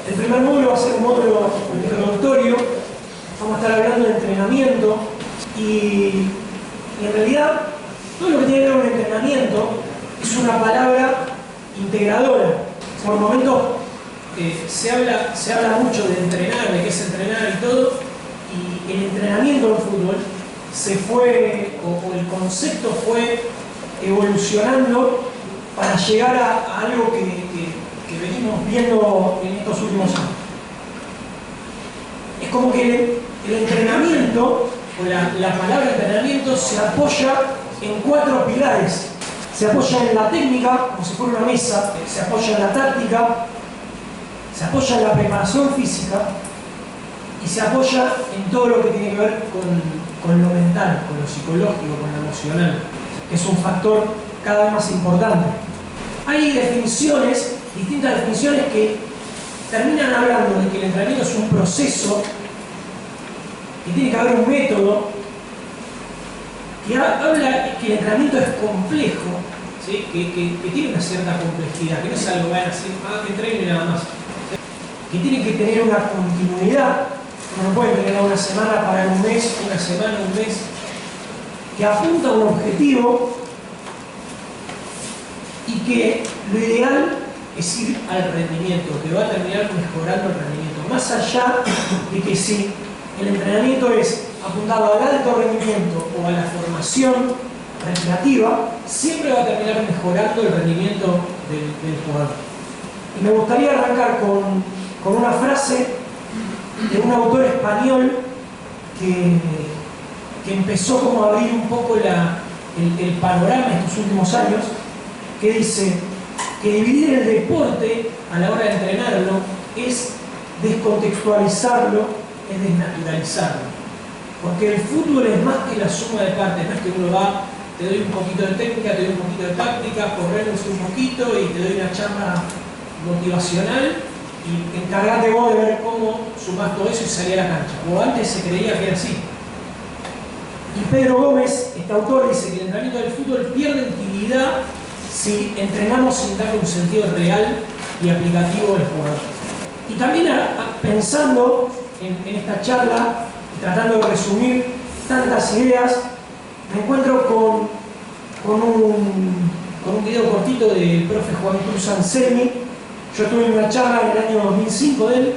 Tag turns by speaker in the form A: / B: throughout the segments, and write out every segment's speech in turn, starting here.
A: El primer módulo va a ser un módulo introductorio. Vamos a estar hablando de entrenamiento y en realidad todo lo que tiene que ver con entrenamiento es una palabra integradora. Por momentos se habla mucho de entrenar, de qué es entrenar y todo, y el entrenamiento en fútbol se fue, o el concepto fue evolucionando para llegar a algo que venimos viendo en estos últimos años. Es como que el entrenamiento, o la palabra entrenamiento, se apoya en 4 pilares. Se apoya en la técnica, como si fuera una mesa, se apoya en la táctica, se apoya en la preparación física y se apoya en todo lo que tiene que ver con lo mental, con lo psicológico, con lo emocional, que es un factor cada vez más importante. Hay definiciones, distintas definiciones que terminan hablando de que el entrenamiento es un proceso, que tiene que haber un método, que habla que el entrenamiento es complejo, ¿sí? que tiene una cierta complejidad, que no es algo así, que entreno y nada más, ¿sí? Que tiene que tener una continuidad, no puede tener una semana para un mes, una semana, un mes, que apunta a un objetivo y que lo ideal es ir al rendimiento, que va a terminar mejorando el rendimiento. Más allá de que si el entrenamiento es apuntado al alto rendimiento o a la formación recreativa, siempre va a terminar mejorando el rendimiento del jugador. Y me gustaría arrancar con una frase de un autor español que empezó como a abrir un poco el panorama de estos últimos años, que dice que dividir el deporte a la hora de entrenarlo es descontextualizarlo, es desnaturalizarlo. Porque el fútbol es más que la suma de partes, no es que uno va, te doy un poquito de técnica, te doy un poquito de táctica, corremos un poquito y te doy una charla motivacional y encargate vos de ver cómo sumás todo eso y salí a la cancha. O antes se creía que era así. Y Pedro Gómez, este autor, dice que el entrenamiento del fútbol pierde utilidad si entrenamos sin darle un sentido real y aplicativo al jugador. Y también pensando en esta charla, tratando de resumir tantas ideas, me encuentro con un video cortito del profe Juan Cruz Anselmi. Yo tuve una charla en el año 2005 de él,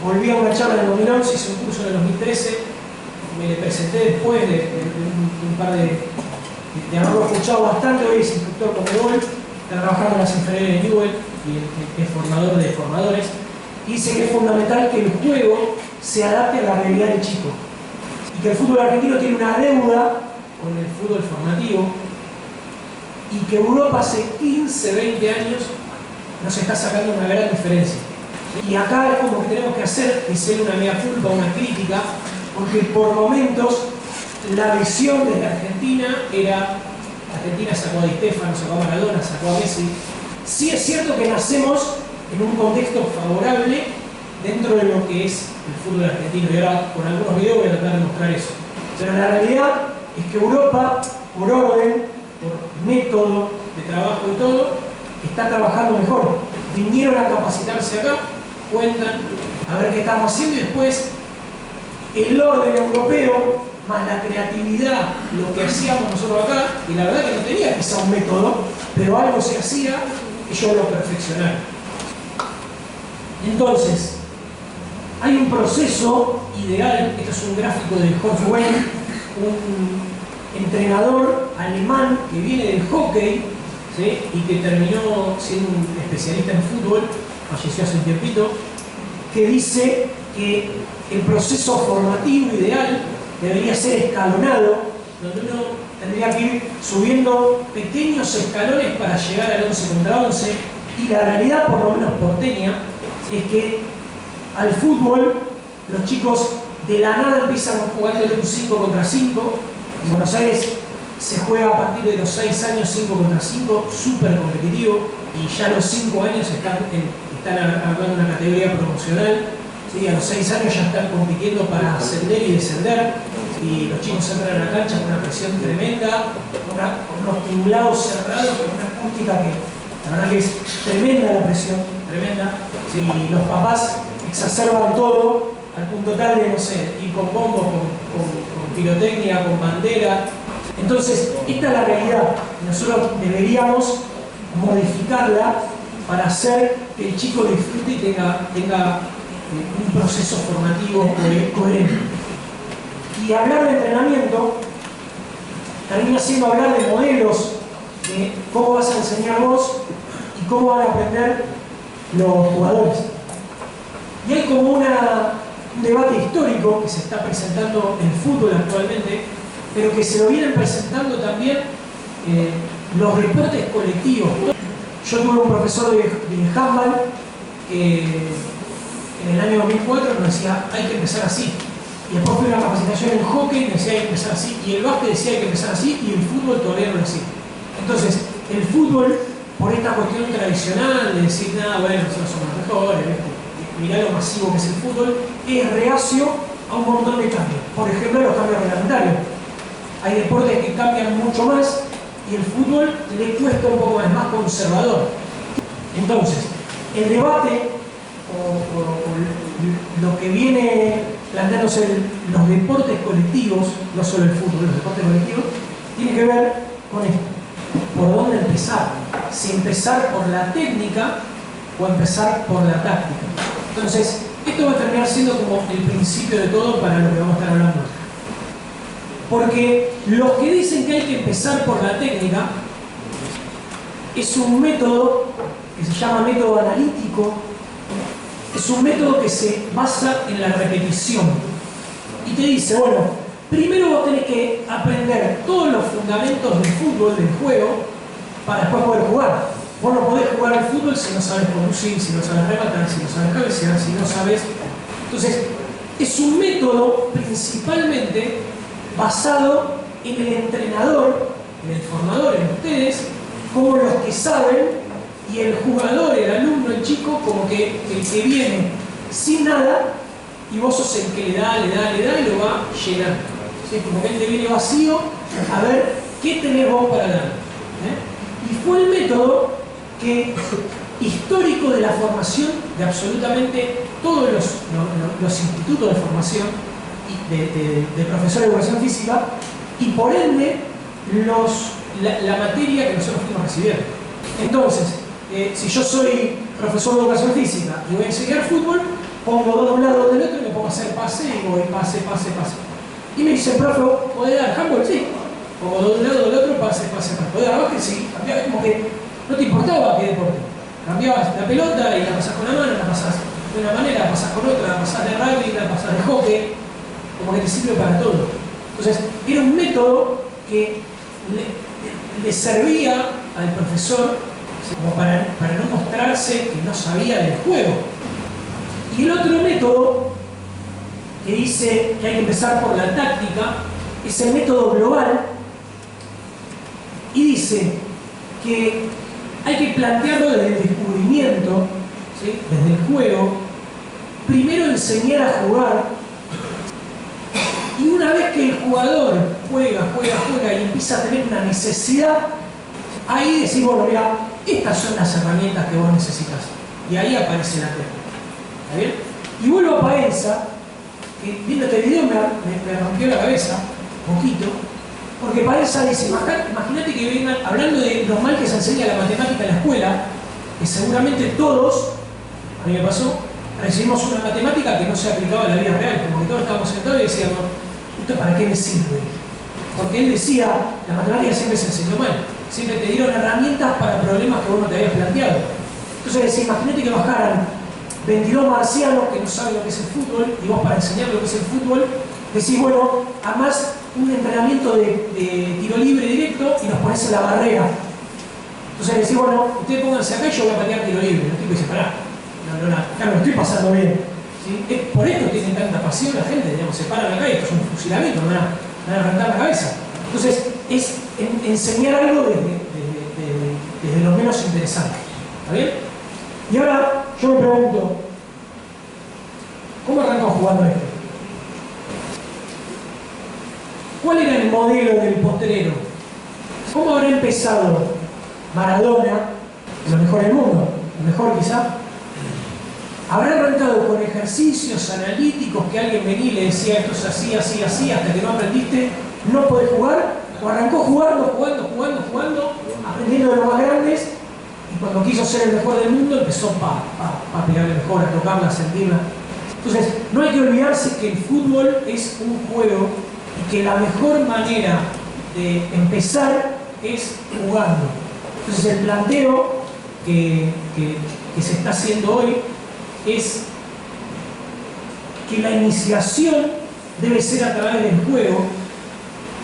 A: volví a una charla en el 2011, hice un curso en el 2013, me le presenté después de un par de haberlo escuchado bastante. Hoy es instructor con Newell, está trabajando en las inferiores de Newell y es formador de formadores. Y dice que es fundamental que el juego se adapte a la realidad del chico y que el fútbol argentino tiene una deuda con el fútbol formativo y que Europa hace 15, 20 años nos está sacando una gran diferencia. Y acá es como que tenemos que hacer una mea culpa, una crítica, porque por momentos la visión desde Argentina era: Argentina sacó a Di Stéfano, sacó a Maradona, sacó a Messi. Sí es cierto que nacemos en un contexto favorable dentro de lo que es el fútbol argentino, y ahora con algunos videos voy a tratar de mostrar eso. Pero la realidad es que Europa, por orden, por método de trabajo y todo, está trabajando mejor. Vinieron a capacitarse acá, cuentan a ver qué estamos haciendo, y después el orden europeo más la creatividad, lo que hacíamos nosotros acá, y la verdad que no tenía quizá un método, pero algo se hacía, ellos lo perfeccionaron. Entonces, hay un proceso ideal. Esto es un gráfico de Horst Wayne, un entrenador alemán que viene del hockey, ¿sí? Y que terminó siendo un especialista en fútbol, falleció hace un tiempito, que dice que el proceso formativo ideal debería ser escalonado, donde uno tendría que ir subiendo pequeños escalones para llegar al 11 contra 11, y la realidad, por lo menos porteña, es que al fútbol los chicos de la nada empiezan jugando de un 5 contra 5. En Buenos Aires se juega a partir de los 6 años 5 contra 5, súper competitivo, y ya a los 5 años están armando una categoría promocional. Sí, a los 6 años ya están compitiendo para ascender y descender, y los chicos entran a la cancha con una presión tremenda, con unos tinglados cerrados, con una acústica que la verdad que es tremenda la presión. tremenda. Si los papás exacerban todo al punto tal de, no sé, ir con bombos, con pirotecnia, con bandera. Entonces, esta es la realidad. Nosotros deberíamos modificarla para hacer que el chico disfrute y tenga un proceso formativo coherente. Y hablar de entrenamiento termina siendo hablar de modelos, de cómo vas a enseñar vos y cómo van a aprender los jugadores. Y hay como un debate histórico que se está presentando en el fútbol actualmente, pero que se lo vienen presentando también los deportes colectivos. Yo tuve un profesor de handball que en el año 2004 nos decía hay que empezar así. Y después fue una capacitación en hockey y decía hay que empezar así. Y el básquet decía hay que empezar así y el fútbol todavía no lo hacía. Entonces, el fútbol, por esta cuestión tradicional de decir, nada, bueno, nosotros somos los mejores, mirá lo masivo que es el fútbol, es reacio a un montón de cambios. Por ejemplo, los cambios reglamentarios. Hay deportes que cambian mucho más y el fútbol le cuesta un poco más conservador. Entonces, el debate o lo que viene planteándose los deportes colectivos, no solo el fútbol, los deportes colectivos, tiene que ver con esto. ¿Por dónde empezar? Si empezar por la técnica o empezar por la táctica. Entonces, esto va a terminar siendo como el principio de todo para lo que vamos a estar hablando acá. Porque los que dicen que hay que empezar por la técnica es un método que se llama método analítico, es un método que se basa en la repetición y te dice, bueno, primero vos tenés que aprender todos los fundamentos del fútbol, del juego, para después poder jugar. Vos no podés jugar al fútbol si no sabes conducir, si no sabes rematar, si no sabes cabecear, si no sabes... Entonces, es un método principalmente basado en el entrenador, en el formador, en ustedes, como los que saben, y el jugador, el alumno, el chico, como que el que viene sin nada, y vos sos el que le da y lo va llenando. ¿Sí? Como que él te viene vacío, a ver qué tenés vos para dar. Y fue el método que, histórico de la formación de absolutamente todos los institutos de formación de profesores de educación física, y por ende la materia que nosotros fuimos recibiendo. Entonces, si yo soy profesor de educación física y voy a enseñar fútbol, pongo dos de un lado del otro y me pongo a hacer pase y voy pase. Y me dice, profe, ¿podés dar handball? Sí. Pongo dos de un lado del otro, pase. ¿Podés dar básquet? Sí. Cambiaba, como que no te importaba qué deporte. Cambiabas la pelota y la pasás con la mano, la pasás de una manera, la pasás con otra, la pasás de rugby, la pasás de hockey, como que te sirve para todo. Entonces, era un método que le servía al profesor como para no mostrarse que no sabía del juego. Y el otro método que dice que hay que empezar por la táctica es el método global y dice que hay que plantearlo desde el descubrimiento, ¿sí? Desde el juego, primero enseñar a jugar y una vez que el jugador juega y empieza a tener una necesidad, ahí decir, bueno, mira, estas son las herramientas que vos necesitas. Y ahí aparece la técnica. ¿Está bien? Y vuelvo a Paenza, que viendo este video me rompió la cabeza, un poquito, porque Paenza dice, imagínate que vengan hablando de lo mal que se enseña la matemática en la escuela, que seguramente todos, a mí me pasó, recibimos una matemática que no se aplicaba a la vida real, como que todos estábamos sentados y decíamos, ¿esto para qué me sirve? Porque él decía, la matemática siempre se enseñó mal. Siempre te dieron herramientas para problemas que vos no te habías planteado. Entonces decís, imagínate que bajaran 22 marcianos que no saben lo que es el fútbol y vos para enseñar lo que es el fútbol decís, bueno, además un entrenamiento de tiro libre directo y nos pones en la barrera. Entonces decís, bueno, ustedes pónganse acá y yo voy a patear tiro libre. El tipo dice, pará, no lo estoy pasando bien. ¿Sí? Por esto tienen tanta pasión la gente, digamos, se paran acá y esto es un fusilamiento, me van a arrancar la cabeza. Entonces, es enseñar algo desde lo menos interesante. ¿Está bien? Y ahora yo me pregunto, ¿cómo arrancó jugando esto? ¿Cuál era el modelo del potrero? ¿Cómo habrá empezado Maradona, lo mejor del mundo? Lo mejor quizá, Habrá arrancado con ejercicios analíticos que alguien venía y le decía esto es así, así, así, hasta que no aprendiste, no podés jugar, o arrancó jugando, aprendiendo de los más grandes, y cuando quiso ser el mejor del mundo empezó a pegarle mejor, a tocarla, a sentirla. Entonces, no hay que olvidarse que el fútbol es un juego y que la mejor manera de empezar es jugando. Entonces, el planteo que se está haciendo hoy es que la iniciación debe ser a través del juego,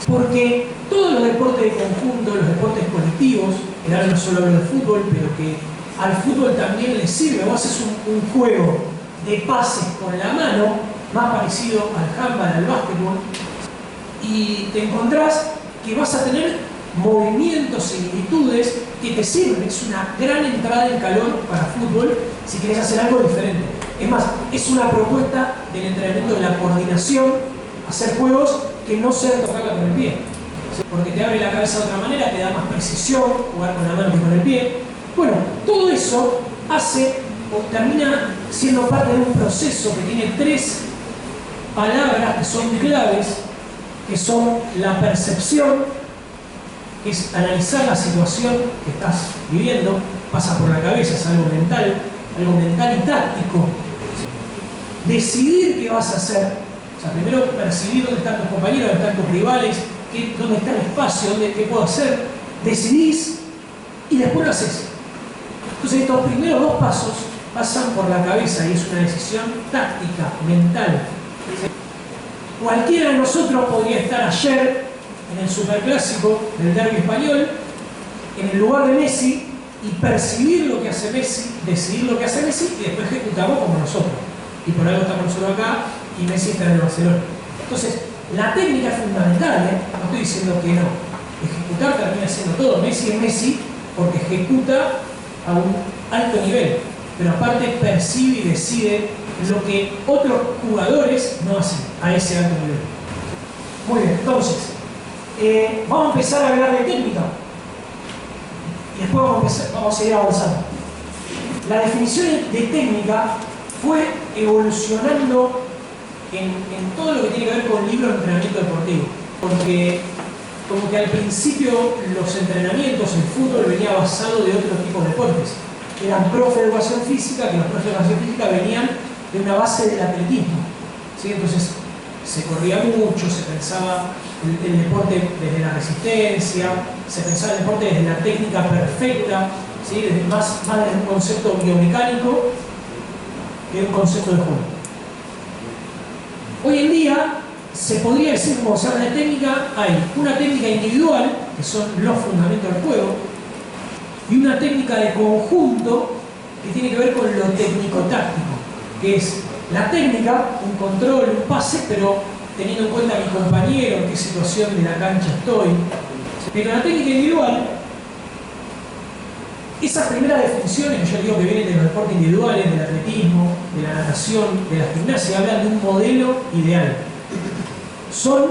A: porque todos los deportes de conjunto, los deportes colectivos, que ahora no solo hablo de fútbol, pero que al fútbol también le sirve. Vos haces un juego de pases con la mano, más parecido al handball, al básquetbol, y te encontrás que vas a tener movimientos, similitudes que te sirven. Es una gran entrada en calor para fútbol si querés hacer algo diferente. Es más, es una propuesta del entrenamiento de la coordinación, hacer juegos que no sean tocarla con el pie, porque te abre la cabeza de otra manera, te da más precisión, jugar con la mano que con el pie. Bueno, todo eso hace o termina siendo parte de un proceso que tiene 3 palabras que son claves, que son la percepción, que es analizar la situación que estás viviendo, pasa por la cabeza, es algo mental y táctico. Decidir qué vas a hacer, o sea, primero percibir dónde están tus compañeros, dónde están tus rivales, dónde está el espacio, qué puedo hacer, decidís y después lo haces. Entonces estos primeros 2 pasos pasan por la cabeza y es una decisión táctica, mental. Cualquiera de nosotros podría estar ayer en el superclásico del derbi español, en el lugar de Messi, y percibir lo que hace Messi, decidir lo que hace Messi y después ejecutarlo como nosotros. Y por algo estamos nosotros acá y Messi está en el Barcelona. Entonces, la técnica es fundamental, no estoy diciendo que no. Ejecutar termina siendo todo. Messi es Messi porque ejecuta a un alto nivel, pero aparte percibe y decide lo que otros jugadores no hacen a ese alto nivel. Muy bien, entonces, vamos a empezar a hablar de técnica y después vamos a seguir avanzando. La definición de técnica fue evolucionando en todo lo que tiene que ver con libros de entrenamiento deportivo, porque como que al principio los entrenamientos, el fútbol venía basado de otro tipo de deportes. Eran profe de educación física, que los profes de educación física venían de una base del atletismo, ¿sí? Entonces se corría mucho, se pensaba el deporte desde la resistencia, se pensaba el deporte desde la técnica perfecta, ¿sí? Desde más desde un concepto biomecánico que un concepto de juego. Hoy en día se podría decir, como se habla de técnica, hay una técnica individual, que son los fundamentos del juego, y una técnica de conjunto que tiene que ver con lo técnico-táctico, que es la técnica, un control, un pase, pero teniendo en cuenta a mi compañero, en qué situación de la cancha estoy. Pero la técnica individual, esas primeras definiciones que yo digo que vienen de los deportes individuales, del atletismo, de la natación, de la gimnasia, hablan de un modelo ideal. Son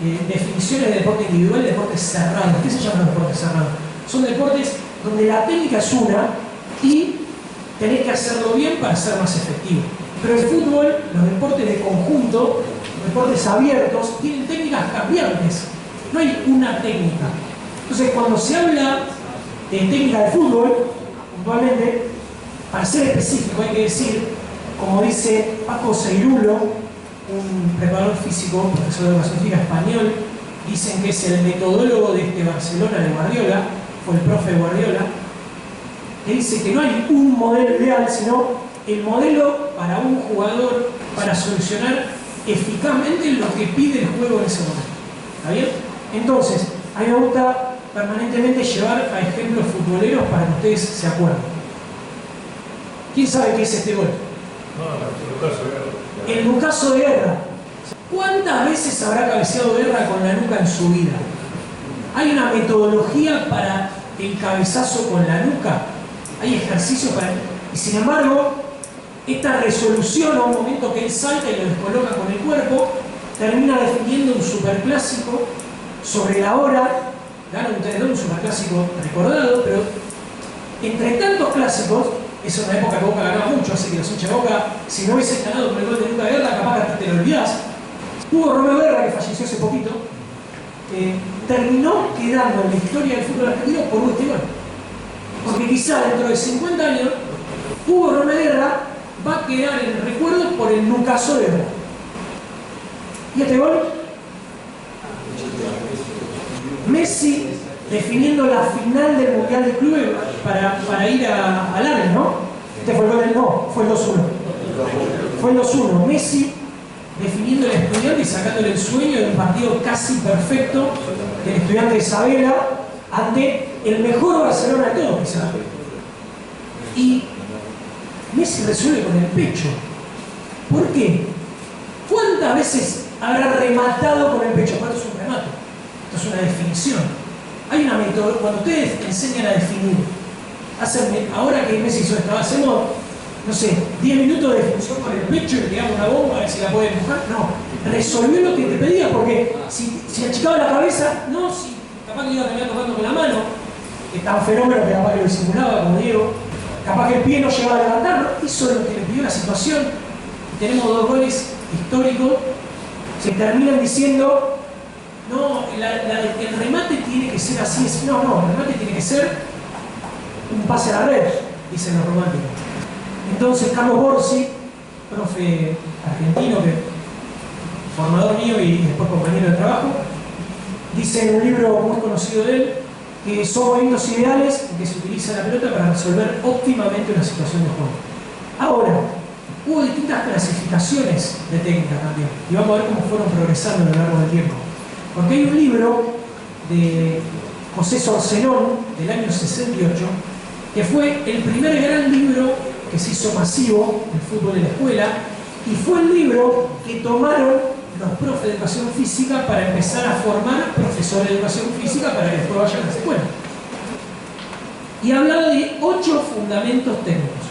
A: definiciones de deporte individual y deportes cerrados. ¿Qué se llaman los deportes cerrados? Son deportes donde la técnica es una y tenés que hacerlo bien para ser más efectivo. Pero el fútbol, los deportes de conjunto, los deportes abiertos, tienen técnicas cambiantes. No hay una técnica. Entonces, cuando se habla de técnica de fútbol, puntualmente, para ser específico hay que decir, como dice Paco Seirulo, un preparador físico, profesor de educación física español, dicen que es el metodólogo de este Barcelona de Guardiola, fue el profe de Guardiola, que dice que no hay un modelo ideal, sino el modelo para un jugador para solucionar eficazmente lo que pide el juego en ese momento. ¿Está bien? Entonces, a mí me gusta permanentemente llevar a ejemplos futboleros para que ustedes se acuerden. ¿Quién sabe qué es este gol? El Lucaso de Guerra. ¿Cuántas veces habrá cabeceado Guerra con la nuca en su vida? Hay una metodología para el cabezazo con la nuca. Hay ejercicios para... Y sin embargo, esta resolución a un momento que él salta y lo descoloca con el cuerpo, termina definiendo un superclásico sobre la hora. Gana un 3-2, un superclásico recordado, pero entre tantos clásicos, Eso es una época que Boca ganaba mucho, así que los hinchas de Boca, si no hubiesen ganado por el gol de Luca Guerra, capaz que hasta te lo olvidás. Hugo Romeo Guerra, que falleció hace poquito, terminó quedando en la historia del fútbol argentino por este gol. Porque quizá dentro de 50 años, Hugo Romeo Guerra va a quedar en el recuerdo por el nucazo de Boca. ¿Y este gol? Messi definiendo la final del Mundial de Clubes para ir a Lares, ¿no? Este fue el gol del no, fue el 2-1. Fue el 2-1. Messi definiendo el Estudiante y sacándole el sueño de un partido casi perfecto del Estudiante de Isabela ante el mejor Barcelona de todos, quizás. Y Messi resuelve con el pecho. ¿Por qué? ¿Cuántas veces habrá rematado con el pecho? Esto es un remate, esto es una definición. Hay una metodología, cuando ustedes enseñan a definir, ahora que Messi hizo esto, hacemos, no sé, 10 minutos de definición con el pecho y le tiramos una bomba a ver si la puede empujar. No, resolvió lo que te pedía, porque si achicaba la cabeza, no, si capaz que iba a terminar tocando con la mano, que estaba fenómeno, que capaz que lo disimulaba, como Diego, capaz que el pie no llegaba a levantarlo, hizo lo que le pidió la situación. Tenemos 2 goles históricos, se terminan diciendo, no, el remate tiene que ser así, no, el remate tiene que ser un pase a la red, dicen los románticos. Entonces Carlos Borsi, profe argentino, formador mío y después compañero de trabajo, dice en un libro muy conocido de él que son movimientos ideales en que se utiliza la pelota para resolver óptimamente una situación de juego. Ahora, hubo distintas clasificaciones de técnica también, y vamos a ver cómo fueron progresando a lo largo del tiempo. Porque hay un libro de José Sorcelón del año 68 que fue el primer gran libro que se hizo masivo del fútbol de la escuela y fue el libro que tomaron los profes de educación física para empezar a formar profesores de educación física para que después vayan a las escuelas. Y hablaba de 8 fundamentos técnicos,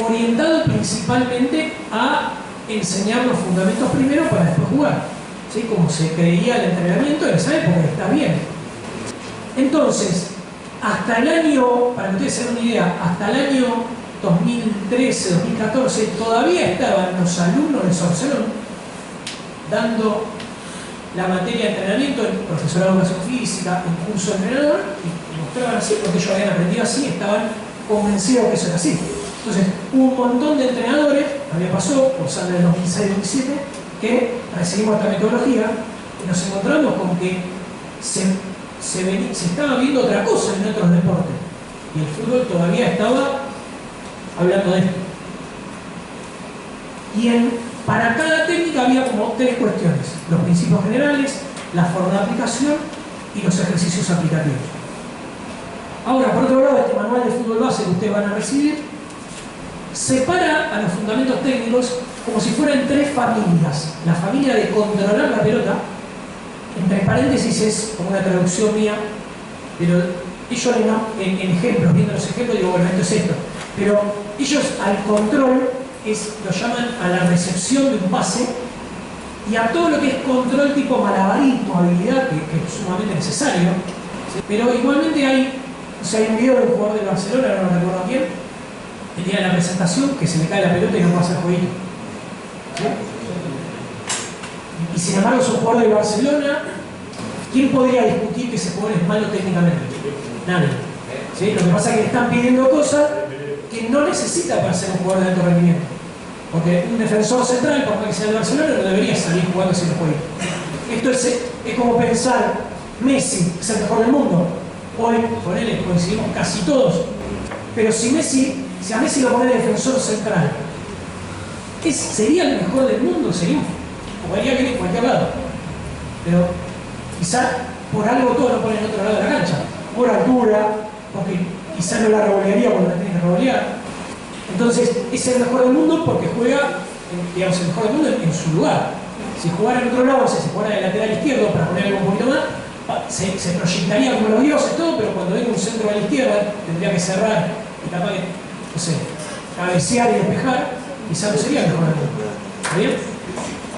A: orientados principalmente a enseñar los fundamentos primero para después jugar. ¿Sí? Como se creía el entrenamiento en esa época, está bien. Entonces, hasta el año, para que ustedes se den una idea, hasta el año 2013, 2014, todavía estaban los alumnos de Sorcelón dando la materia de entrenamiento, el profesorado de educación física, el curso de entrenador, y mostraban así, porque ellos habían aprendido así, estaban convencidos que eso era así. Entonces, hubo un montón de entrenadores, a mí me pasó, cursando en el 2006-2007, que recibimos esta metodología y nos encontramos con que se estaba viendo otra cosa en otros deportes y el fútbol todavía estaba hablando de esto. Y para cada técnica había como 3 cuestiones: los principios generales, la forma de aplicación y los ejercicios aplicativos. Ahora, por otro lado, este manual de fútbol base que ustedes van a recibir separa a los fundamentos técnicos como si fueran 3 familias. La familia de controlar la pelota, entre paréntesis es como una traducción mía, pero ellos en ejemplos, viendo los ejemplos, digo, bueno, esto es esto. Pero ellos al control lo llaman a la recepción de un pase y a todo lo que es control tipo malabarismo, habilidad, que es sumamente necesario. ¿Sí? Pero igualmente hay un video de un jugador de Barcelona, no recuerdo quién, el día de la presentación, que se le cae la pelota y no puede hacer jueguito. ¿Sí? Y sin embargo es un jugador de Barcelona. ¿Quién podría discutir que ese jugador es malo técnicamente? Nadie. ¿Sí? Lo que pasa es que le están pidiendo cosas que no necesita para ser un jugador de alto rendimiento. Porque un defensor central, por más que sea de Barcelona, no debería salir jugando sin el juego. Esto es como pensar, Messi es el mejor del mundo. Hoy, con él coincidimos casi todos. Pero si a Messi lo pone de defensor central, ¿sería el mejor del mundo? Jugaría bien en cualquier lado. Pero quizá por algo todo lo ponen en otro lado de la cancha. Por altura, porque quizá no la revolearía cuando la tiene que revolear. Entonces, es el mejor del mundo porque juega, digamos, el mejor del mundo en su lugar. Si jugara en otro lado, o sea, si jugara de lateral izquierdo, para poner algo un poquito más, se proyectaría como los dioses, todo, pero cuando venga un centro a la izquierda, tendría que cerrar y capaz que, no sé, cabecear y despejar, quizá no sería el mejor del mundo. ¿Está bien?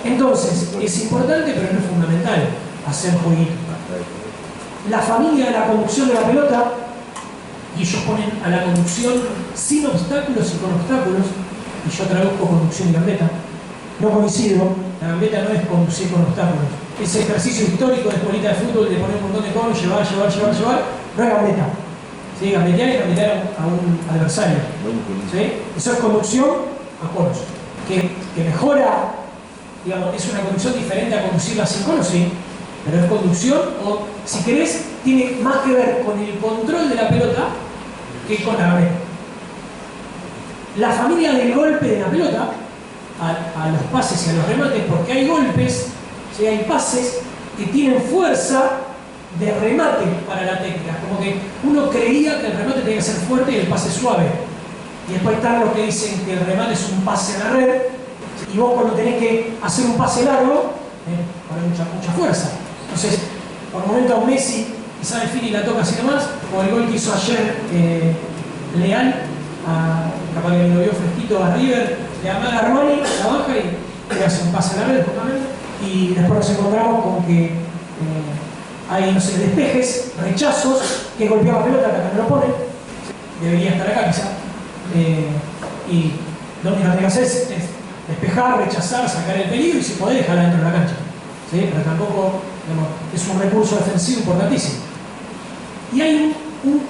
A: Entonces, es importante, pero no es fundamental hacer jueguito. La familia de la conducción de la pelota y ellos ponen a la conducción sin obstáculos y con obstáculos, y yo traduzco conducción y gambeta. No coincido, la gambeta no es conducir con obstáculos. Ese ejercicio histórico de bolita de fútbol, de poner un montón de conos, llevar, no es gambeta. ¿Sí? Gambetear es gambetear a un adversario. ¿Sí? Eso es conducción a conos. Que mejora, digamos, es una conducción diferente a conducirla sin conos, sí, pero es conducción, o si querés, tiene más que ver con el control de la pelota que con la gambeta. La familia del golpe de la pelota, a los pases y a los remates, porque hay golpes, ¿sí? Hay pases que tienen fuerza de remate para la técnica, como que uno creía que el remate tenía que ser fuerte y el pase suave, y después están los que dicen que el remate es un pase a la red, y vos cuando tenés que hacer un pase largo, pones mucha fuerza. Entonces, por momentos Messi quizá Fini la toca así nomás, o el gol que hizo ayer Leal, capaz que lo vio fresquito a River, le amaga a Armani, la baja y le hace un pase a la red justamente, y después nos encontramos con que hay, no sé, despejes, rechazos, que golpea la pelota, acá no lo pone, debería estar acá quizá, y lo único que tiene que hacer es despejar, rechazar, sacar el peligro y si podés dejarla dentro de la cancha, ¿sí? Pero tampoco, digamos, es un recurso defensivo importantísimo. Y hay una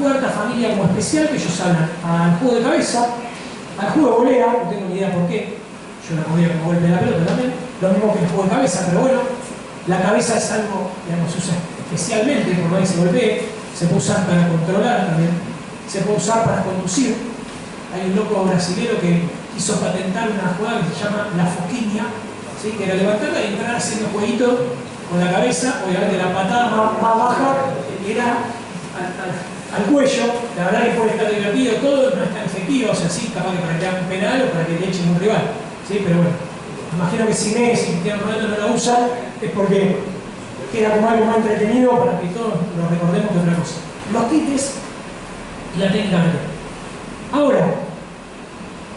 A: cuarta familia como especial que ellos hablan al juego de cabeza, al juego de volea, no tengo ni idea por qué, yo la podía como golpe de la pelota también, lo mismo que el juego de cabeza, pero bueno, la cabeza es algo, digamos, se usa especialmente, por lo que se golpee, se puede usar para controlar también, se puede usar para conducir. Hay un loco brasilero que quiso patentar una jugada que se llama la foquiña, ¿sí? Que era levantarla y entrar haciendo jueguito con la cabeza, obviamente la patada más baja era al cuello. La verdad que puede estar divertido, todo no es tan efectivo, o sea, sí, capaz que para que hagan un penal o para que le echen un rival, ¿sí? Pero bueno, imagino que si Messi y Cristiano Ronaldo no la usan es porque queda como algo más entretenido para que todos lo recordemos que otra cosa. Los quites y la técnica mental. Ahora,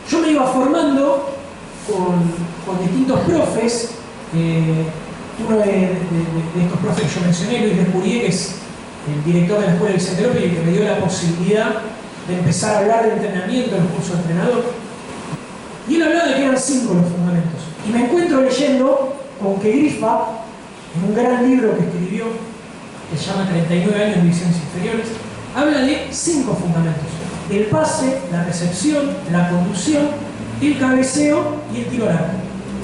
A: yo me iba formando con distintos profes, uno de estos profes que yo mencioné, Luis Descurier, que es el director de la Escuela Vicente López y que me dio la posibilidad de empezar a hablar de entrenamiento en los cursos de entrenador. Y él hablaba de que eran 5 los fundamentos. Y me encuentro leyendo con que Grifa, en un gran libro que escribió, que se llama 39 años de divisiones inferiores, habla de 5 fundamentos. El pase, la recepción, la conducción, el cabeceo y el tiro al arco.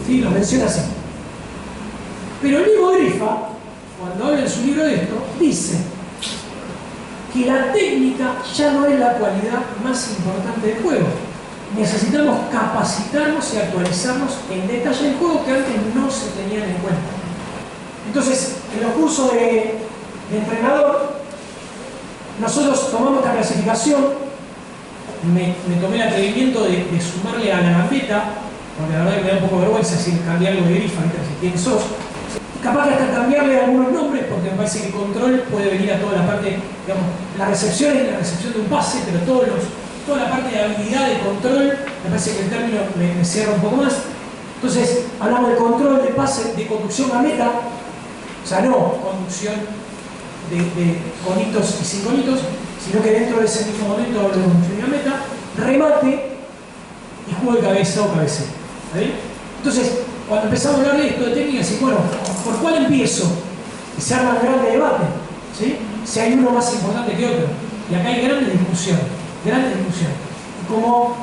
A: ¿Sí? Lo menciona así. Pero el mismo Grifa, cuando habla en su libro de esto, dice que la técnica ya no es la cualidad más importante del juego. Necesitamos capacitarnos y actualizarnos en detalle del juego que antes no se tenían en cuenta. Entonces, en los cursos de entrenador, nosotros tomamos esta clasificación. Me tomé el atrevimiento de sumarle a la gambeta, porque la verdad que me da un poco de vergüenza decir cambiar algo de Grifa, si quién sos. Capaz que hasta cambiarle algunos nombres, porque me parece que control puede venir a toda la parte, digamos, la recepción es la recepción de un pase, pero toda la parte de habilidad de control, me parece que el término me cierra un poco más. Entonces, hablamos de control de pase, de conducción a meta, o sea, no conducción con hitos y sin conitos, sino que dentro de ese mismo momento hablo de conducción a meta, remate y juego de cabeza o cabeceo. Entonces, cuando empezamos a hablar de esto de técnica, decimos, bueno, ¿por cuál empiezo? Y se arma un gran debate, ¿sí? Si hay uno más importante que otro. Y acá hay grandes discusiones. Y como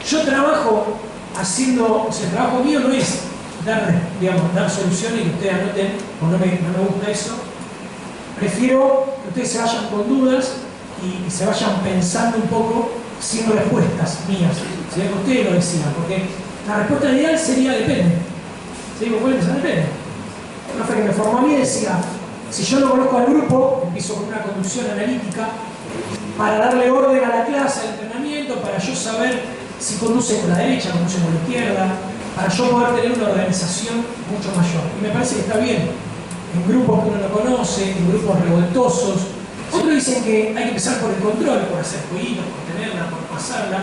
A: yo trabajo haciendo, o sea, el trabajo mío no es dar soluciones y que ustedes anoten, o no me gusta eso, prefiero que ustedes se vayan con dudas y se vayan pensando un poco sin respuestas mías. ¿Sí? Que ustedes lo decidan, porque la respuesta ideal sería depende. ¿Sí? ¿Vos pueden pensar? Depende. El profe que me formó a mí decía, si yo no conozco al grupo, empiezo con una conducción analítica para darle orden a la clase, al entrenamiento, para yo saber si conduce con la derecha, conduce con la izquierda, para yo poder tener una organización mucho mayor. Y me parece que está bien, en grupos que uno no conoce, en grupos revoltosos. Otros dicen que hay que empezar por el control, por hacer jueguitos, por tenerla, por pasarla,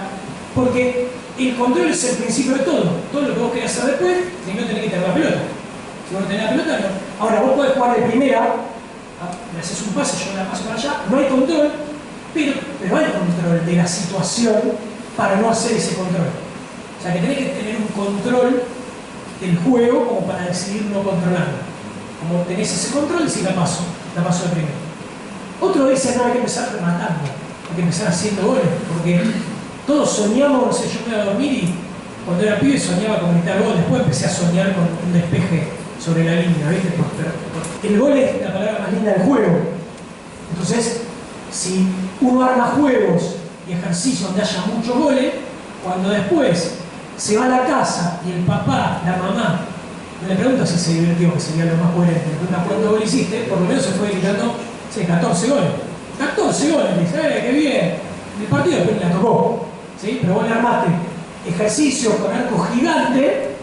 A: porque el control es el principio de todo. Todo lo que vos querés hacer después, primero tenés que tener la pelota. Si vos no tenés la pelota, no. Ahora, vos podés jugar de primera, me haces un pase, yo la paso para allá, no hay control, pero hay control de la situación para no hacer ese control. O sea, que tenés que tener un control del juego como para decidir no controlarlo. Como tenés ese control, decís la paso de primero. Otro dice, no, hay que empezar rematando, hay que empezar haciendo goles, porque todos soñamos, no sé, yo me iba a dormir y cuando era pibe soñaba con gritar gol, después empecé a soñar con un despeje sobre la línea, ¿viste? Pero el gol es la palabra más linda del juego. Entonces, si uno arma juegos y ejercicios donde haya muchos goles, cuando después se va a la casa y el papá, la mamá, no le pregunta si se divirtió, que sería lo más coherente, le pregunta cuántos goles hiciste, por lo menos se fue gritando, 14 goles. 14 goles, dice, qué bien. El partido después la tocó, ¿sí? Pero vos le armaste ejercicio con arco gigante,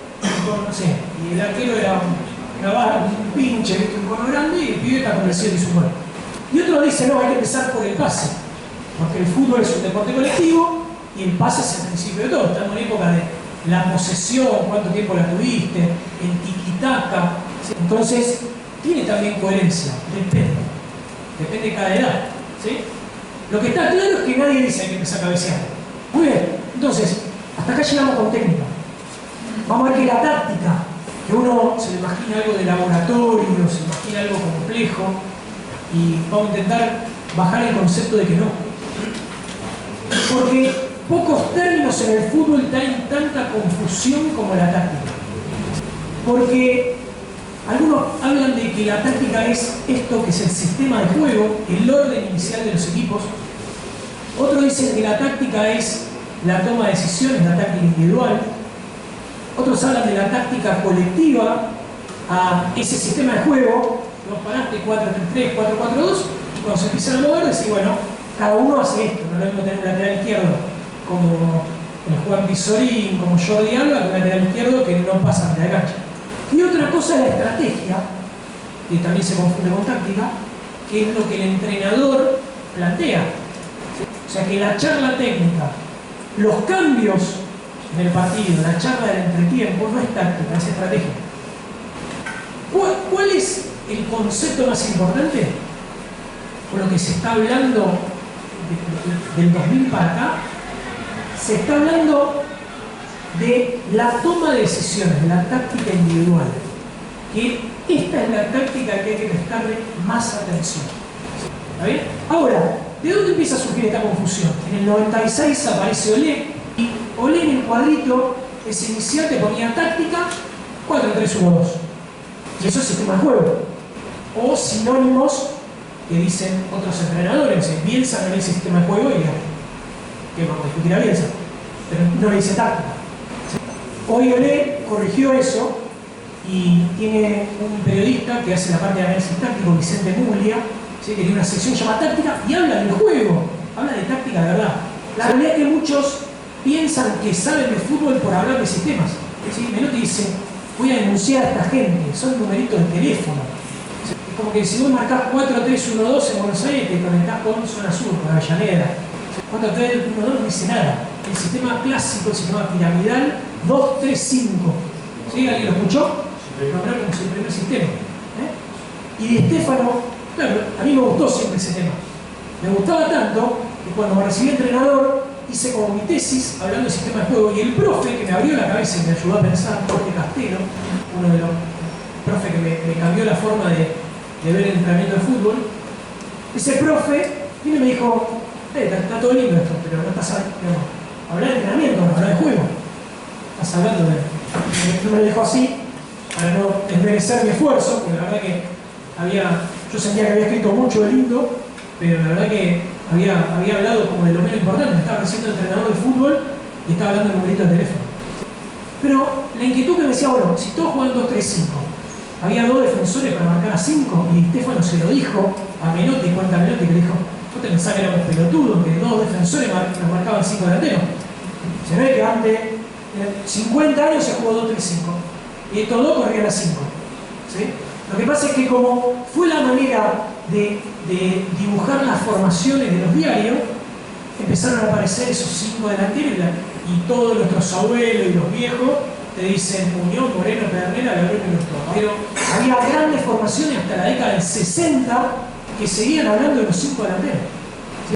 A: con, no sé, y el arquero era un pinche, un cono grande, y el pibe está convencido de su gol. Y otro dice, no, hay que empezar por el pase, porque el fútbol es un deporte colectivo y el pase es el principio de todo. Estamos en época de la posesión, cuánto tiempo la tuviste, el tiki-taka. ¿Sí? Entonces, tiene también coherencia, depende de cada edad. ¿Sí? Lo que está claro es que nadie dice que hay que empezar cabeceando. Muy bien, entonces, hasta acá llegamos con técnica. Vamos a ver que la táctica, que uno se le imagina algo de laboratorio, se imagina algo complejo, y vamos a intentar bajar el concepto de que no. Porque pocos términos en el fútbol traen tanta confusión como la táctica. Porque algunos hablan de que la táctica es esto que es el sistema de juego, el orden inicial de los equipos. Otros dicen que la táctica es la toma de decisiones, la táctica individual. Otros hablan de la táctica colectiva a ese sistema de juego. Vos paraste 4-3-3, 4-4-2, y cuando se empiezan a mover decís, bueno, cada uno hace esto. No es lo mismo tener un lateral izquierdo como el Juan Pizorín, como Jordi Alba, que un lateral izquierdo que no pasa de la cancha. Y otra cosa es la estrategia, que también se confunde con táctica, que es lo que el entrenador plantea. O sea, que la charla técnica, los cambios en el partido, la charla del entretiempo, no es táctica, es estrategia. ¿Cuál es el concepto más importante? Por lo que se está hablando del 2000 para acá, se está hablando de la toma de decisiones, de la táctica individual. Que esta es la táctica que hay que prestarle más atención. ¿Está bien? Ahora, ¿de dónde empieza a surgir esta confusión? En el 96 aparece Olé, y Olé en el cuadrito, ese inicial te ponía táctica 4-3-1-2. Y eso es sistema de juego. O sinónimos que dicen otros entrenadores. Bielsa no le dice sistema de juego y que vamos a discutir a Bielsa, pero no le dice táctica. Hoy Olé corrigió eso y tiene un periodista que hace la parte de análisis táctico, Vicente Muglia, ¿sí? Que tiene una sección llamada táctica y habla del juego, habla de táctica de verdad. La realidad es que muchos piensan que saben de fútbol por hablar de sistemas. ¿Sí? Menotti dice, voy a denunciar a esta gente, son numeritos de teléfono. Es como que si vos marcás 4-3-1-2 en Buenos Aires, te conectás con zona sur, con Avellaneda. 4-3-1-2 no dice nada. El sistema clásico, el sistema piramidal, 2-3-5. ¿Sí? ¿Alguien lo escuchó? Nombraron como su primer sistema. Y Di Stéfano, claro, a mí me gustó siempre ese tema. Me gustaba tanto que cuando me recibí entrenador, hice como mi tesis hablando del sistema de juego. Y el profe que me abrió la cabeza y me ayudó a pensar, Jorge Castelo, uno de los profes que me cambió la forma de ver el entrenamiento de fútbol, ese profe vino y me dijo, está todo lindo esto, pero no estás hablando de entrenamiento, no hablar de juego. Estás hablando de... No me lo dejó así, para no desmerecer mi esfuerzo, porque la verdad que yo sentía que había escrito mucho de lindo, pero la verdad que había hablado como de lo menos importante. Estaba recién entrenador de fútbol y estaba hablando de numerito de teléfono. Pero la inquietud que me decía, bueno, si todos juegan 2-3-5, había 2 defensores para marcar a 5, y Stéfano se lo dijo a Menotti, cuenta Menotti, que le dijo, ¿vos te pensás que éramos pelotudos, que 2 defensores nos marcaban 5 delanteros? Se ve que antes, 50 años se jugó 2-3-5, y estos 2 corrían a 5. ¿Sí? Lo que pasa es que como fue la manera de dibujar las formaciones de los diarios, empezaron a aparecer esos 5 delanteros y todos nuestros abuelos y los viejos te dicen Muñoz, Moreno, Pedernera, Gabriel y Lustó. Pero había grandes formaciones hasta la década del 60 que seguían hablando de los 5 delanteros. ¿Sí?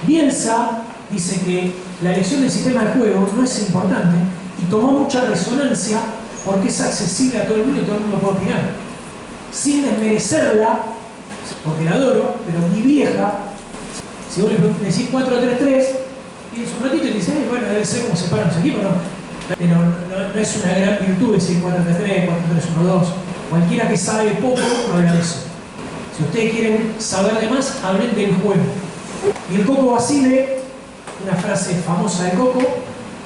A: Bielsa dice que la elección del sistema de juego no es importante y tomó mucha resonancia porque es accesible a todo el mundo y todo el mundo puede opinar. Sin desmerecerla, porque la adoro, pero mi vieja, si vos le decís 4-3-3, piensa un ratito y dice, bueno, debe ser como se paran los equipos, no. Pero no es una gran virtud decir 4-3-3, 4-3-1-2. Cualquiera que sabe poco habla de eso. Si ustedes quieren saber de más, hablen del juego. Y el Coco Basile, una frase famosa de Coco,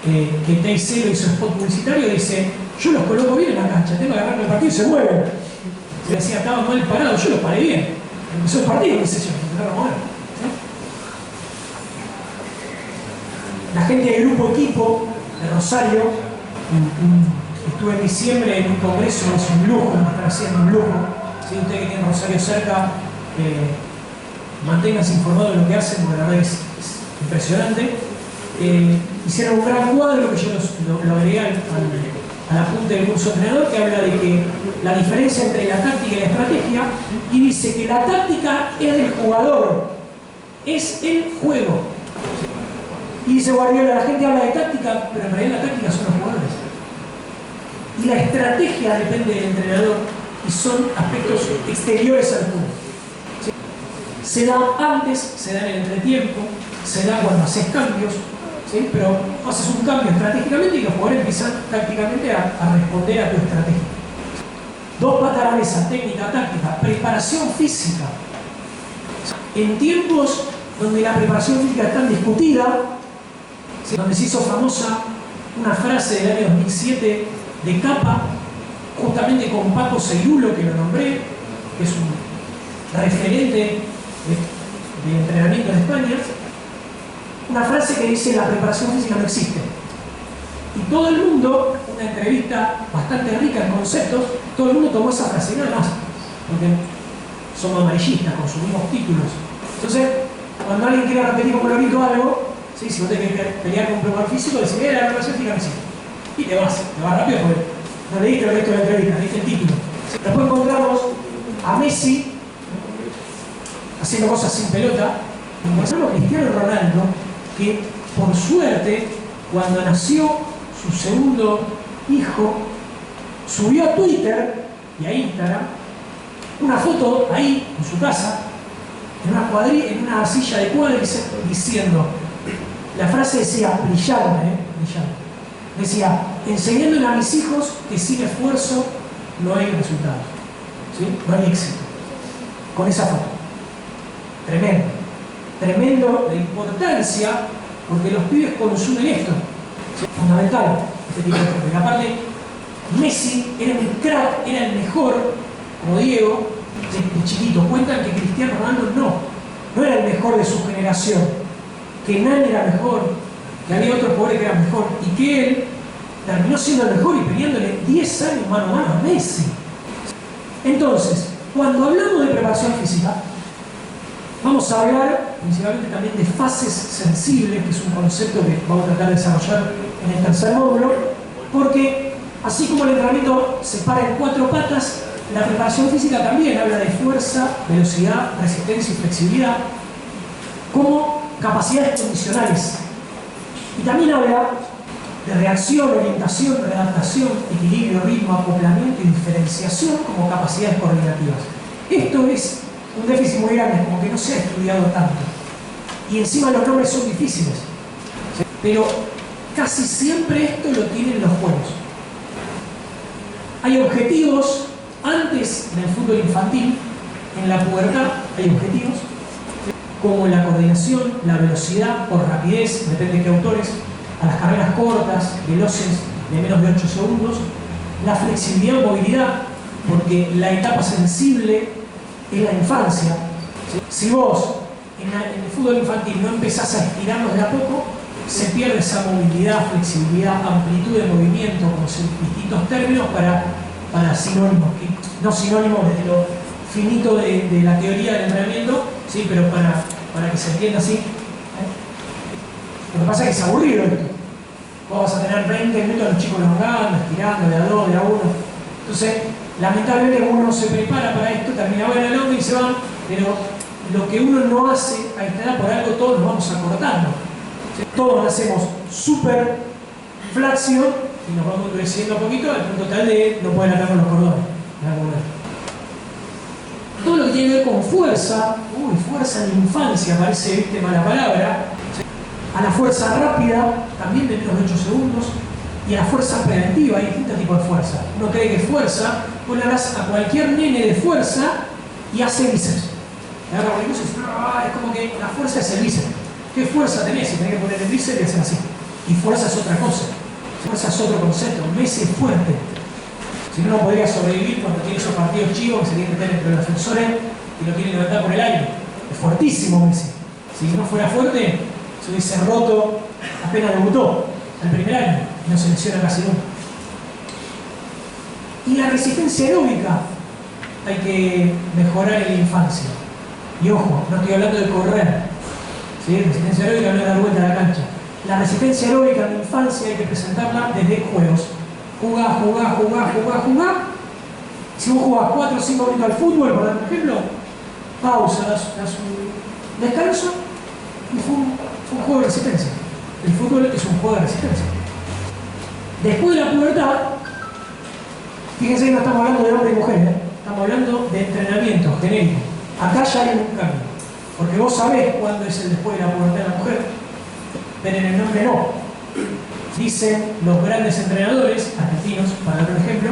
A: que TIC lo hizo spot publicitario, dice, yo los coloco bien en la cancha, tengo que agarrar el partido y se mueven. Se decía, estaba mal parado, yo los paré bien. Empezó el partido, dice yo, empezaron a mover. La gente del grupo equipo de Rosario, estuve en diciembre en un congreso, es un lujo, me están haciendo un lujo. Si usted que tiene Rosario cerca, manténganse informados de lo que hacen, porque la verdad es impresionante. Hicieron un gran cuadro que yo lo agregué al apunte del curso entrenador, que habla de que la diferencia entre la táctica y la estrategia, y dice que la táctica es del jugador, es el juego. Y dice Guardiola, la gente habla de táctica, pero en realidad la táctica son los jugadores. Y la estrategia depende del entrenador y son aspectos exteriores al juego. ¿Sí? Se da antes, se da en el entretiempo, se da cuando haces cambios, ¿sí? Pero haces un cambio estratégicamente y los jugadores empiezan tácticamente a responder a tu estrategia. Dos patas a la mesa, técnica, táctica, preparación física. En tiempos donde la preparación física es tan discutida, ¿sí? Donde se hizo famosa una frase del año 2007 de Capa, justamente con Paco Seirulo, que lo nombré, que es un referente de entrenamiento en España, una frase que dice: la preparación física no existe. Y todo el mundo, una entrevista bastante rica en conceptos, todo el mundo tomó esa frase y nada más, porque somos amarillistas, consumimos títulos. Entonces, cuando alguien quiere repetir con colorito algo, ¿sí? Si vos tenés que pelear con un preparador físico, decís, la preparación física no existe. Y te vas rápido porque no leíste el resto de la entrevista, leíste el título. Después encontramos a Messi haciendo cosas sin pelota. Encontramos a Cristiano Ronaldo, que por suerte, cuando nació su segundo hijo, subió a Twitter y a Instagram una foto ahí, en su casa, en una silla de cuadros, diciendo, la frase decía, brillante, decía, enseñándole a mis hijos que sin esfuerzo no hay resultados, ¿sí? No hay éxito. Con esa foto. Tremendo la importancia, porque los pibes consumen esto. ¿Sí? Fundamental, este tipo de cosas. Porque aparte, Messi era un crack, era el mejor, como Diego, de chiquito. Cuentan que Cristiano Ronaldo no era el mejor de su generación, que Nani era mejor, que había otros jugadores que eran mejor, y que él terminó siendo el mejor y peleándole 10 años mano a mano a Messi. Entonces, cuando hablamos de preparación física, vamos a hablar principalmente también de fases sensibles, que es un concepto que vamos a tratar de desarrollar en el tercer módulo, porque así como el entrenamiento se para en 4 patas, la preparación física también habla de fuerza, velocidad, resistencia y flexibilidad como capacidades condicionales. Y también habla de reacción, orientación, readaptación, equilibrio, ritmo, acoplamiento y diferenciación como capacidades coordinativas. Esto es un déficit muy grande, como que no se ha estudiado tanto. Y encima los nombres son difíciles. Pero casi siempre esto lo tienen los juegos. Hay objetivos antes del fútbol infantil, en la pubertad hay objetivos, como la coordinación, la velocidad por rapidez, depende de qué autores, a las carreras cortas, veloces de menos de 8 segundos, la flexibilidad o movilidad, porque la etapa sensible es la infancia. Si vos en el fútbol infantil no empezás a estirarnos de a poco, se pierde esa movilidad, flexibilidad, amplitud de movimiento, como distintos términos para sinónimos, no sinónimos desde lo finito de la teoría del entrenamiento, ¿sí? Pero para que se entienda así. Lo que pasa es que es aburrido esto. Vos vas a tener 20 minutos los chicos longando, estirando de a 2, de a 1. Entonces, lamentablemente uno no se prepara para esto, termina bueno el hombre y se va, pero lo que uno no hace a esta edad, por algo todos nos vamos acortando. Todos nacemos súper flácidos y nos vamos creciendo un poquito al punto tal de no poder atar con los cordones. Todo lo que tiene que ver con fuerza, fuerza en la infancia, parece, viste, mala palabra, a la fuerza rápida, también de menos de 8 segundos, y a la fuerza preventiva, hay distintos tipos de fuerza. Uno cree que fuerza, vos le das a cualquier nene de fuerza y hace bíceps. Le agarra cualquier cosa y dice, es como que la fuerza es el bíceps. ¿Qué fuerza tenés? Si tenés que poner el bíceps y hacer así. Y fuerza es otra cosa. Fuerza es otro concepto. Messi es fuerte. Si no, no podría sobrevivir cuando tiene esos partidos chivos que se tienen que meter entre los defensores y lo quieren levantar por el aire. Es fuertísimo Messi. Si no fuera fuerte, se hubiese roto apenas debutó el primer año y no se lesiona casi nunca. Y la resistencia aeróbica hay que mejorar en la infancia. Y ojo, no estoy hablando de correr. ¿Sí? Resistencia aeróbica no es dar vuelta a la cancha. La resistencia aeróbica en la infancia hay que presentarla desde juegos. Jugá. Si vos jugás 4 o 5 minutos al fútbol, por ejemplo, pausa, das un descanso y fue un juego de resistencia. El fútbol es un juego de resistencia. Después de la pubertad, fíjense que no estamos hablando de hombre y mujer, estamos hablando de entrenamiento genérico. Acá ya hay un cambio, porque vos sabés cuándo es el después de la pubertad de la mujer, pero en el nombre no. Dicen los grandes entrenadores argentinos, para dar un ejemplo,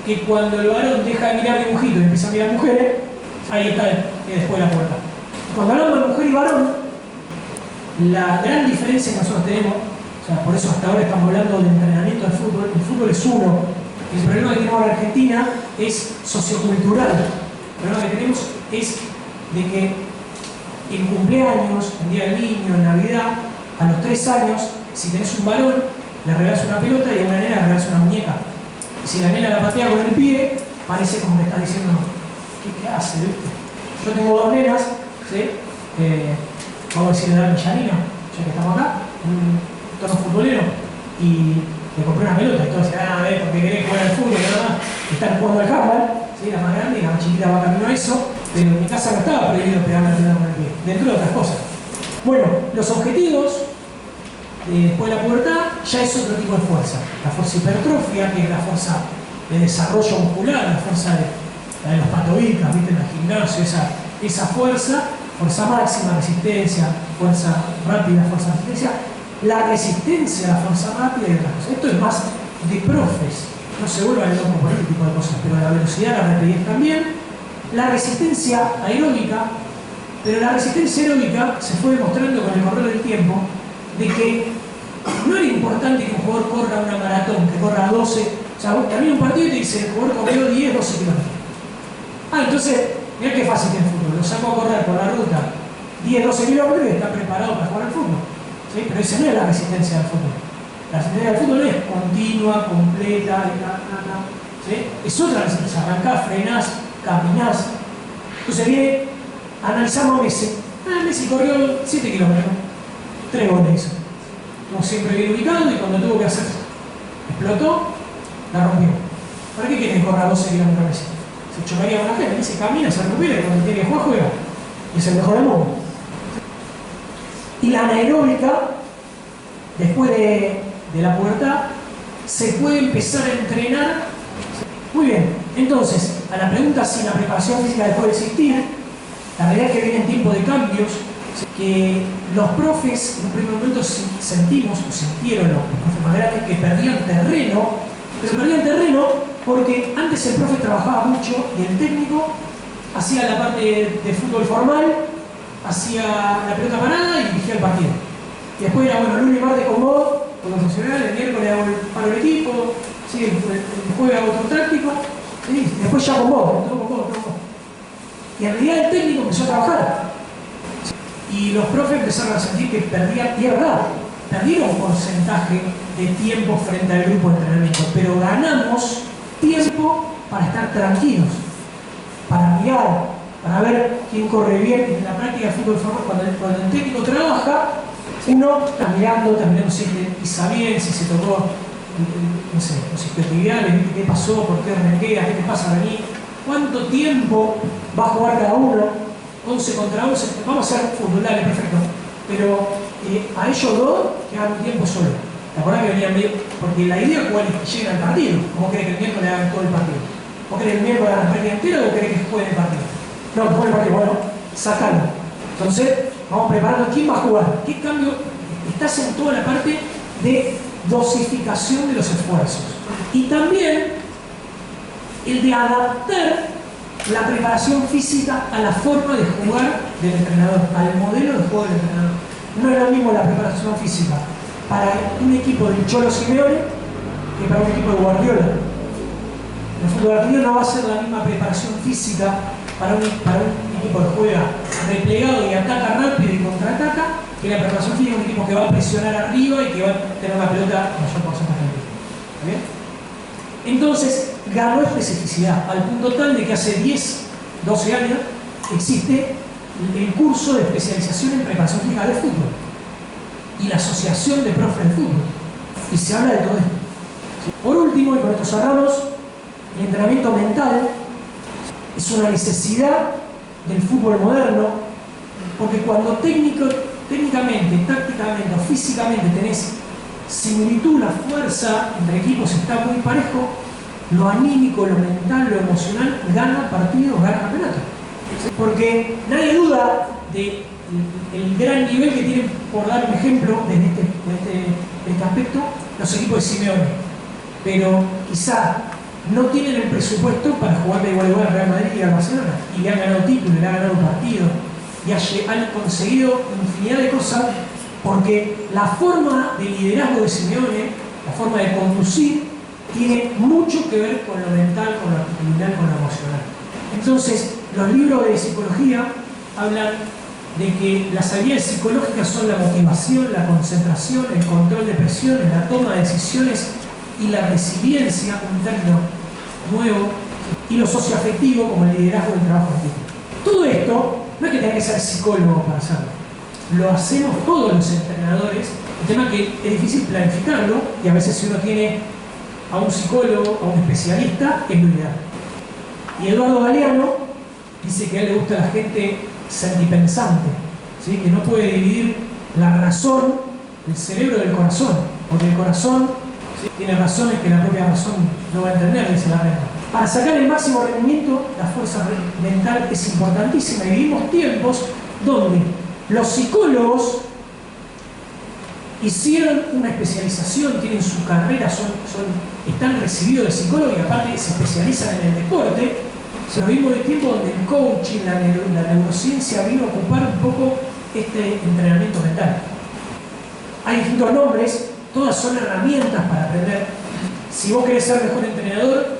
A: que cuando el varón deja de mirar dibujitos y empieza a mirar mujeres, ahí está el después de la pubertad. Cuando hablamos de mujer y varón, la gran diferencia que nosotros tenemos, o sea, por eso hasta ahora estamos hablando de entrenamiento del fútbol, el fútbol es uno. El problema que tenemos en Argentina es sociocultural. El problema que tenemos es de que en cumpleaños, en Día del Niño, en Navidad, a los 3 años, si tenés un varón, le regalas una pelota y a una nena le regalas una muñeca. Y si la nena la patea con el pie, parece como que está diciendo, ¿qué hace? ¿Viste? Yo tengo 2 nenas, ¿sí? Vamos a decir de edad millanina, ya que estamos acá, un tono futbolero, y le compré una pelota y todos decían, porque querés jugar al fútbol, nada más. Están jugando al handball, ¿sí? La más grande y la más chiquita va camino a eso, pero en mi casa no estaba prohibido pegarme la pelota con el pie, dentro de otras cosas. Bueno, los objetivos después de la pubertad ya es otro tipo de fuerza. La fuerza hipertrofia, que es la fuerza de desarrollo muscular, la fuerza de los patobicas, ¿viste? En el gimnasio, esa fuerza máxima, resistencia, fuerza rápida, fuerza resistencia, la resistencia a la fuerza rápida y otras cosas. Esto es más de profes, no se vuelvan locos por este tipo de cosas, pero la velocidad, la rapidez también, la resistencia aeróbica, pero la resistencia aeróbica se fue demostrando con el correr del tiempo de que no era importante que un jugador corra una maratón, que corra 12, o sea, termina un partido y te dice, el jugador corrió 10, 12 kilómetros. Entonces, mirá qué fácil que es el fútbol, lo saco a correr por la ruta 10, 12 kilómetros y está preparado para jugar al fútbol. ¿Sí? Pero esa no es la resistencia del fútbol. La resistencia del fútbol es continua, completa, ¿sí? Es otra resistencia, arrancás, frenás, caminás. Entonces viene, analizamos a Messi. Messi corrió 7 kilómetros, 3 goles hizo. Estuvo siempre bien ubicado y cuando tuvo que hacer, explotó, la rompió. ¿Para qué quieren correr 12 kilómetros Messi? Se chocaría con la gente, Messi camina, se recupera y cuando tiene que jugar, juega. Y es el mejor del mundo. Y la anaeróbica, después de la pubertad, se puede empezar a entrenar. Muy bien, entonces, a la pregunta si la preparación física dejó de existir, la realidad es que vienen tiempos de cambios, que los profes en un primer momento sentimos, o sintieron los profes más grandes, que perdían terreno, pero perdían terreno porque antes el profe trabajaba mucho y el técnico hacía la parte de fútbol formal, hacía la pelota parada y dirigía el partido. Y después era, bueno, lunes y martes con vos, con los funcionarios, el miércoles hago para el equipo, ¿sí? el jueves hago otro táctico, ¿sí? Después ya con vos, todo con vos. Y en realidad el técnico empezó a trabajar. Y los profes empezaron a sentir que perdían, y es verdad, perdieron un porcentaje de tiempo frente al grupo de entrenamiento, pero ganamos tiempo para estar tranquilos, para mirar, para ver quién corre bien. En la práctica de fútbol formal, cuando el técnico trabaja, uno está mirando si pisa bien, si se tocó, no sé, los isquiotibiales, qué pasó, por qué renquea, qué te pasa a venir, cuánto tiempo va a jugar cada uno. 11 contra 11, vamos a hacer fútbol, dale, perfecto. Pero a ellos dos que hagan un tiempo solo. ¿Te acordás que venían medio? Porque la idea es que lleguen al partido. ¿Cómo querés que el miércoles hagan todo el partido? ¿Vos querés que el miércoles hagan la partida entera o querés que jueguen el partido? No, que jueguen el partido, bueno, sacalo. Entonces, vamos preparando quién va a jugar. ¿Qué cambio? Estás en toda la parte de dosificación de los esfuerzos. Y también el de adaptar la preparación física a la forma de jugar del entrenador, al modelo de juego del entrenador. No es lo mismo la preparación física para un equipo del Cholo Simeone que para un equipo de Guardiola. El fútbol argentino no va a ser la misma preparación física para un equipo que juega replegado y ataca rápido y contraataca que la preparación física de un equipo que va a presionar arriba y que va a tener la pelota mayor porcentaje de tiempo. ¿Está bien? Entonces, ganó especificidad, al punto tal de que hace 10, 12 años existe el curso de especialización en preparación física de fútbol y la asociación de profes de fútbol. Y se habla de todo esto. Por último, y con esto cerramos, el entrenamiento mental es una necesidad del fútbol moderno, porque cuando técnicamente, tácticamente o físicamente tenés similitud, la fuerza entre equipos está muy parejo, lo anímico, lo mental, lo emocional gana partidos, gana campeonatos. Porque nadie duda del gran nivel que tienen, por dar un ejemplo, de este aspecto, los equipos de Simeone. Pero quizá no tienen el presupuesto para jugar de igual a igual al Real Madrid y al Barcelona. Y le han ganado títulos, le han ganado partidos y han conseguido infinidad de cosas porque la forma de liderazgo de Simeone, la forma de conducir, tiene mucho que ver con lo mental, con lo actitudinal, con lo emocional. Entonces, los libros de psicología hablan de que las habilidades psicológicas son la motivación, la concentración, el control de presiones, la toma de decisiones y la resiliencia, un término nuevo, y lo socioafectivo como el liderazgo del trabajo en equipo. Todo esto no es que tenga que ser psicólogo para hacerlo. Lo hacemos todos los entrenadores. El tema es que es difícil planificarlo y a veces si uno tiene a un psicólogo, a un especialista, es lo ideal. Y Eduardo Galeano dice que a él le gusta la gente sentipensante, ¿sí? Que no puede dividir la razón del cerebro del corazón, porque el corazón, ¿sí?, tiene razones que la propia razón no va a entender, dice la regla. Para sacar el máximo rendimiento, la fuerza mental es importantísima y vivimos tiempos donde los psicólogos hicieron una especialización, tienen su carrera, están recibidos de psicólogos y aparte se especializan en el deporte. Se lo vimos de tiempo donde el coaching, la neurociencia vino a ocupar un poco este entrenamiento mental. Hay distintos nombres, todas son herramientas para aprender. Si vos querés ser mejor entrenador,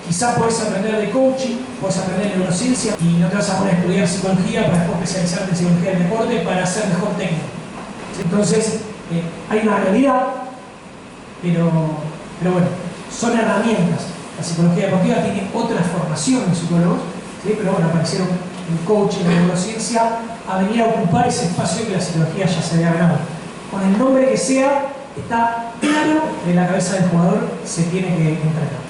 A: quizás podés aprender de coaching, podés aprender de neurociencia y no te vas a poner a estudiar psicología para después especializarte en psicología del deporte para ser mejor técnico. Entonces, hay una realidad, pero bueno, son herramientas. La psicología deportiva tiene otra formación de psicólogos, ¿sí? Pero bueno, aparecieron el coaching, la neurociencia, a venir a ocupar ese espacio que la psicología ya se había ganado. Con el nombre que sea, está claro que en la cabeza del jugador se tiene que entrenar.